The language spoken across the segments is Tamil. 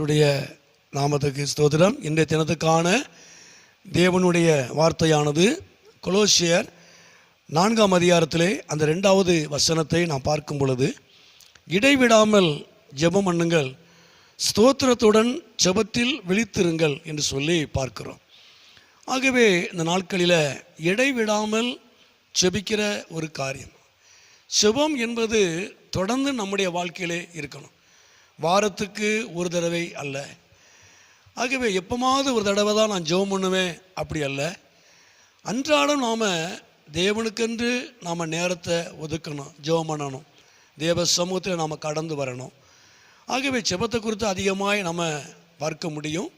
கர்த்தருடைய நாமத்துக்கு ஸ்தோத்திரம். இன்றைய தினத்துக்கான தேவனுடைய வார்த்தையானது கொலோசியர் 4ஆம் அதிகாரத்திலே அந்த 2வது வசனத்தை நாம் பார்க்கும் பொழுது, இடைவிடாமல் ஜெபம் பண்ணுங்கள், ஸ்தோத்திரத்துடன் ஜெபத்தில் விழித்திருங்கள் என்று சொல்லி பார்க்கிறோம். ஆகவே இந்த நாட்களில் இடைவிடாமல் ஜெபிக்கிற ஒரு காரியம், ஜெபம் என்பது தொடர்ந்து நம்முடைய வாழ்க்கையிலே இருக்கணும். வாரத்துக்கு ஒரு தடவை அல்ல. ஆகவே எப்போமாவது ஒரு தடவை தான் நான் ஜெபம் பண்ணுவேன் அப்படி அல்ல. அன்றாடம் நாம் தேவனுக்கென்று நாம் நேரத்தை ஒதுக்கணும், ஜெபம் பண்ணணும், தேவ சமூகத்தில் நாம் கடந்து வரணும். ஆகவே ஜெபத்தை குறித்து அதிகமாய் நம்ம பார்க்க முடியும்.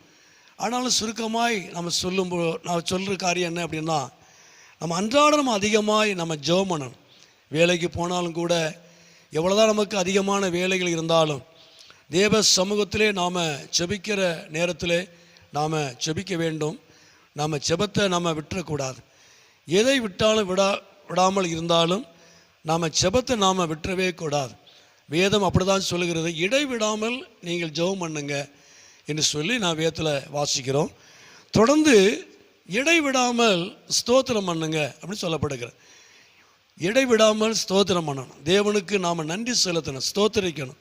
ஆனாலும் சுருக்கமாய் நம்ம நான் சொல்கிற காரியம் என்ன அப்படின்னா, நம்ம அன்றாடம் நம்ம அதிகமாய் நம்ம ஜெபம் பண்ணணும். வேலைக்கு போனாலும் கூட எவ்வளோதான் நமக்கு அதிகமான வேலைகள் இருந்தாலும் தேவ சமூகத்திலே நாம் ஜெபிக்கிற நேரத்தில் நாம் ஜெபிக்க வேண்டும். நாம் ஜெபத்தை நாம் விட்டுறக்கூடாது. எதை விட்டாலும் விடாமல் இருந்தாலும் நாம் ஜெபத்தை நாம் விட்டுறவே கூடாது. வேதம் அப்படி தான் சொல்லுகிறது, இடைவிடாமல் நீங்கள் ஜெபம் பண்ணுங்க என்று சொல்லி நான் வேதத்தில் வாசிக்கிறோம். தொடர்ந்து இடைவிடாமல் ஸ்தோத்திரம் பண்ணுங்க அப்படின்னு சொல்லப்படுகிறது. இடைவிடாமல் ஸ்தோத்திரம் பண்ணணும், தேவனுக்கு நாம் நன்றி செலுத்தணும், ஸ்தோத்திரிக்கணும்,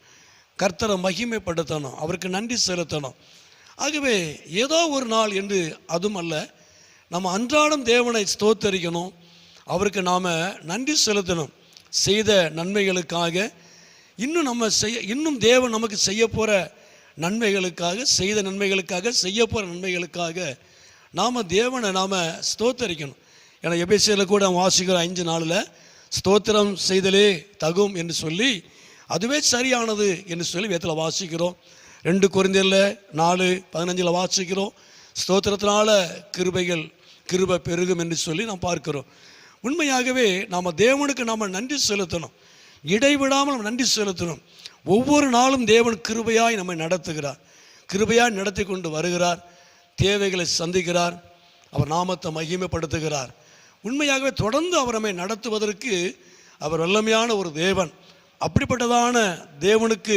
கர்த்தரை மகிமைப்படுத்தணும், அவருக்கு நன்றி செலுத்தணும். ஆகவே ஏதோ ஒரு நாள் என்று அதுவும் அல்ல, நம்ம அன்றாடம் தேவனை ஸ்தோத்தரிக்கணும், அவருக்கு நாம் நன்றி செலுத்தணும். செய்த நன்மைகளுக்காக, இன்னும் தேவன் நமக்கு செய்ய போகிற நன்மைகளுக்காக, செய்த நன்மைகளுக்காக, செய்ய போகிற நன்மைகளுக்காக நாம் தேவனை நாம் ஸ்தோத்தரிக்கணும். ஏன்னா எபேசியரில் கூட வாசிக்கிற 5:4 ஸ்தோத்திரம் செய்தலே தகும் என்று சொல்லி, அதுவே சரியானது என்று சொல்லி வேதத்தில் வாசிக்கிறோம். 2 கொரிந்தியரில் 4:15 வாசிக்கிறோம், ஸ்தோத்திரத்தினால கிருபை பெருகும் என்று சொல்லி நாம் பார்க்கிறோம். உண்மையாகவே நாம் தேவனுக்கு நாம் நன்றி செலுத்தணும், இடைவிடாமல் நன்றி செலுத்தணும். ஒவ்வொரு நாளும் தேவன் கிருபையாய் நம்மை நடத்துகிறார், கிருபையாய் நடத்தி கொண்டு வருகிறார், தேவைகளை சந்திக்கிறார், அவர் நாமத்தை மகிமைப்படுத்துகிறார். உண்மையாகவே தொடர்ந்து அவர் நம்மை நடத்துவதற்கு அவர் வல்லமையான ஒரு தேவன். அப்படிப்பட்டதான தேவனுக்கு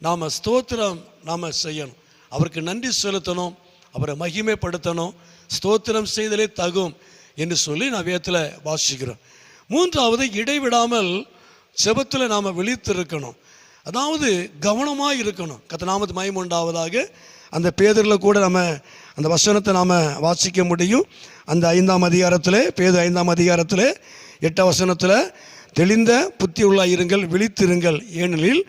நாம் ஸ்தோத்திரம் நாம் செய்யணும், அவருக்கு நன்றி செலுத்தணும், அவரை மகிமைப்படுத்தணும். ஸ்தோத்திரம் செய்தலே தகும் என்று சொல்லி நான் வேதத்தில் வாசிக்கிறோம். 3வது, இடைவிடாமல் ஜெபத்தில் நாம் விழித்திருக்கணும், அதாவது கவனமாக இருக்கணும். கர்த்தர் நாமத்துக்கு மகிமை உண்டாவதாக. அந்த பேதுருவில் கூட நம்ம அந்த வசனத்தை நாம் வாசிக்க முடியும். அந்த 5ஆம் அதிகாரத்தில், பேதுரு 5ஆம் அதிகாரத்தில் 8ஆம் வசனத்தில், தெளிந்த புத்தி உள்ளாயிருங்கள், விழித்திருங்கள், ஏனெனில்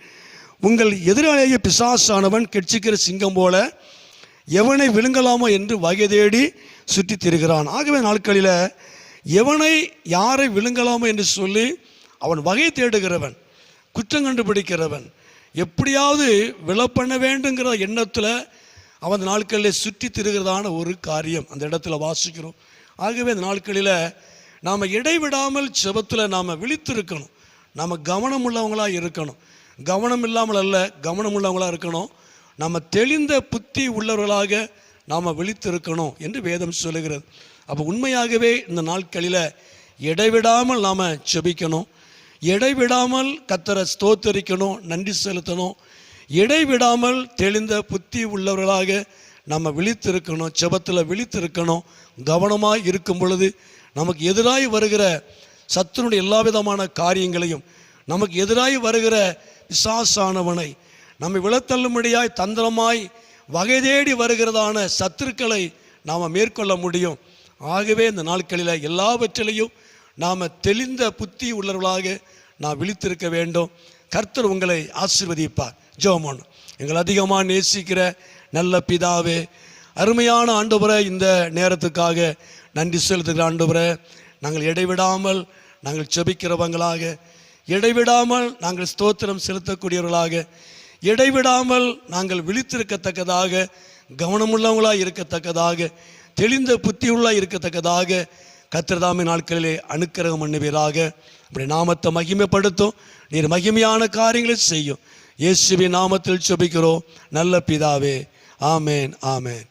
உங்கள் எதிராளிய பிசாசானவன் கெட்சிக்கிற சிங்கம் போல எவனை விழுங்கலாமோ என்று வகை தேடி சுற்றி திரிகிறான். ஆகவே நாட்களில் எவனை யாரை விழுங்கலாமோ என்று சொல்லி அவன் வகை தேடுகிறவன், குற்றம் கண்டுபிடிக்கிறவன், எப்படியாவது விழப்பண்ண வேண்டுங்கிற எண்ணத்தில் அவன் நாட்களில் சுற்றி திரிகிறதான ஒரு காரியம் அந்த இடத்துல வாசிக்கிறோம். ஆகவே இந்த நாட்களில் நாம் இடைவிடாமல் ஜெபத்தில் நாம் விழித்திருக்கணும், நாம் கவனம் உள்ளவங்களாக இருக்கணும். கவனம் இல்லாமல் அல்ல, கவனம் உள்ளவங்களாக இருக்கணும். நம்ம தெளிந்த புத்தி உள்ளவர்களாக நாம் விழித்திருக்கணும் என்று வேதம் சொல்லுகிறது. அப்போ உண்மையாகவே இந்த நாட்களில் இடைவிடாமல் நாம் ஜெபிக்கணும், இடைவிடாமல் கர்த்தரை ஸ்தோத்தரிக்கணும், நன்றி செலுத்தணும், இடைவிடாமல் தெளிந்த புத்தி உள்ளவர்களாக நம்ம விழித்திருக்கணும், ஜெபத்தில் விழித்திருக்கணும். கவனமாக இருக்கும் பொழுது நமக்கு எதிராய் வருகிற சத்துருடைய எல்லா விதமான காரியங்களையும், நமக்கு எதிராய் வருகிற பிசாசானவனை, நம்மை விழத்தள்ளும்படியாய் தந்திரமாய் வகை தேடி வருகிறதான சத்துருக்களை நாம் மேற்கொள்ள முடியும். ஆகவே இந்த நாட்களில் எல்லாவற்றிலையும் நாம் தெளிந்த புத்தி உள்ளவர்களாக நாம் விழித்திருக்க வேண்டும். கர்த்தர் உங்களை ஆசீர்வதிப்பார். ஜெபம். எங்களை அதிகமாக நேசிக்கிற நல்ல பிதாவே, அருமையான ஆண்டவரே, இந்த நேரத்துக்காக நன்றி செலுத்துகிற ஆண்டவரே, நாங்கள் இடைவிடாமல் நாங்கள் ஜெபிக்கிறவங்களாக, இடைவிடாமல் நாங்கள் ஸ்தோத்திரம் செலுத்தக்கூடியவர்களாக, இடைவிடாமல் நாங்கள் விழித்திருக்கத்தக்கதாக, கவனமுள்ளவங்களாக இருக்கத்தக்கதாக, தெளிந்த புத்தியுள்ளாக இருக்கத்தக்கதாக கர்த்தர் தாமே நாட்களிலே அனுக்கிரகம் பண்ணுவீராக. அப்படி நாமத்தை மகிமைப்படுத்தும், நீர் மகிமையான காரியங்களை செய்யும். இயேசுவின் நாமத்தில் ஜெபிக்கிறோம் நல்ல பிதாவே. ஆமேன், ஆமேன்.